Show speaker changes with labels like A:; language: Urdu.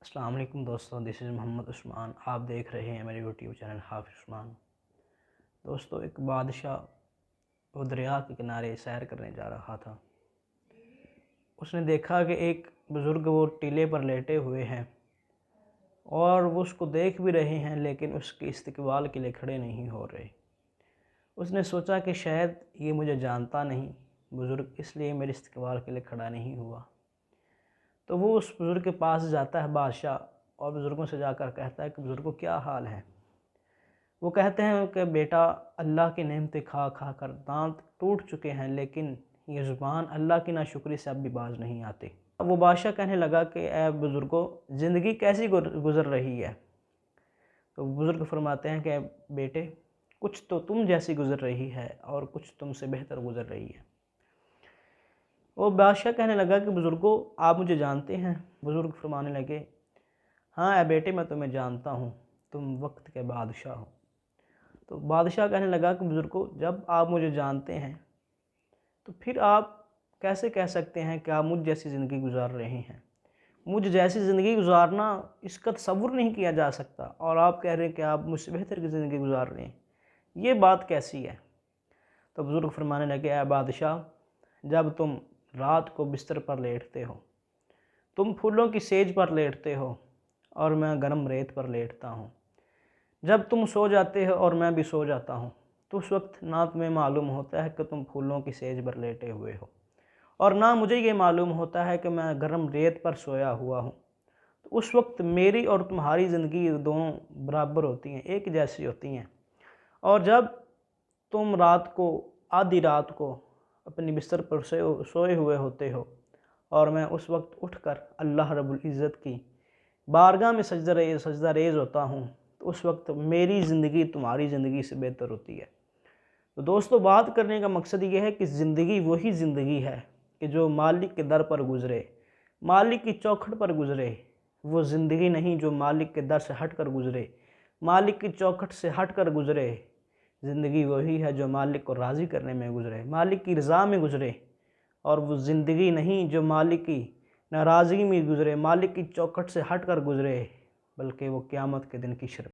A: السلام علیکم دوستوں، دس از محمد عثمان۔ آپ دیکھ رہے ہیں میرے یوٹیوب چینل حافظ عثمان۔ دوستوں، ایک بادشاہ وہ دریا کے کنارے سیر کرنے جا رہا تھا۔ اس نے دیکھا کہ ایک بزرگ وہ ٹیلے پر لیٹے ہوئے ہیں اور وہ اس کو دیکھ بھی رہے ہیں، لیکن اس کے استقبال کے لیے کھڑے نہیں ہو رہے۔ اس نے سوچا کہ شاید یہ مجھے جانتا نہیں بزرگ، اس لیے میرے استقبال کے لیے کھڑا نہیں ہوا۔ تو وہ اس بزرگ کے پاس جاتا ہے بادشاہ، اور بزرگوں سے جا کر کہتا ہے کہ بزرگوں کیا حال ہے؟ وہ کہتے ہیں کہ بیٹا، اللہ کی نعمتیں کھا کھا کر دانت ٹوٹ چکے ہیں، لیکن یہ زبان اللہ کی ناشکری سے اب بھی باز نہیں آتی۔ وہ بادشاہ کہنے لگا کہ اے بزرگوں، زندگی کیسی گزر رہی ہے؟ تو بزرگ فرماتے ہیں کہ بیٹے، کچھ تو تم جیسی گزر رہی ہے اور کچھ تم سے بہتر گزر رہی ہے۔ وہ بادشاہ کہنے لگا کہ بزرگوں، آپ مجھے جانتے ہیں؟ بزرگ فرمانے لگے، ہاں اے بیٹے، میں تمہیں جانتا ہوں، تم وقت کے بادشاہ ہو۔ تو بادشاہ کہنے لگا کہ بزرگوں، جب آپ مجھے جانتے ہیں تو پھر آپ کیسے کہہ سکتے ہیں کہ آپ مجھ جیسی زندگی گزار رہے ہیں؟ مجھ جیسی زندگی گزارنا اس کا تصور نہیں کیا جا سکتا، اور آپ کہہ رہے ہیں کہ آپ مجھ سے بہتر کی زندگی گزار رہے ہیں، یہ بات کیسی ہے؟ تو بزرگ فرمانے لگے، اے بادشاہ، جب تم رات کو بستر پر لیٹتے ہو، تم پھولوں کی سیج پر لیٹتے ہو اور میں گرم ریت پر لیٹتا ہوں۔ جب تم سو جاتے ہو اور میں بھی سو جاتا ہوں، تو اس وقت نہ تمہیں معلوم ہوتا ہے کہ تم پھولوں کی سیج پر لیٹے ہوئے ہو، اور نہ مجھے یہ معلوم ہوتا ہے کہ میں گرم ریت پر سویا ہوا ہوں۔ تو اس وقت میری اور تمہاری زندگی دونوں برابر ہوتی ہیں، ایک جیسی ہوتی ہیں۔ اور جب تم رات کو، آدھی رات کو اپنی بستر پر سوئے ہوئے ہوتے ہو اور میں اس وقت اٹھ کر اللہ رب العزت کی بارگاہ میں سجدہ ریز ہوتا ہوں، تو اس وقت میری زندگی تمہاری زندگی سے بہتر ہوتی ہے۔ تو دوستو، بات کرنے کا مقصد یہ ہے کہ زندگی وہی زندگی ہے کہ جو مالک کے در پر گزرے، مالک کی چوکھٹ پر گزرے۔ وہ زندگی نہیں جو مالک کے در سے ہٹ کر گزرے، مالک کی چوکھٹ سے ہٹ کر گزرے۔ زندگی وہی ہے جو مالک کو راضی کرنے میں گزرے، مالک کی رضا میں گزرے، اور وہ زندگی نہیں جو مالک کی ناراضگی میں گزرے، مالک کی چوکھٹ سے ہٹ کر گزرے، بلکہ وہ قیامت کے دن کی شرم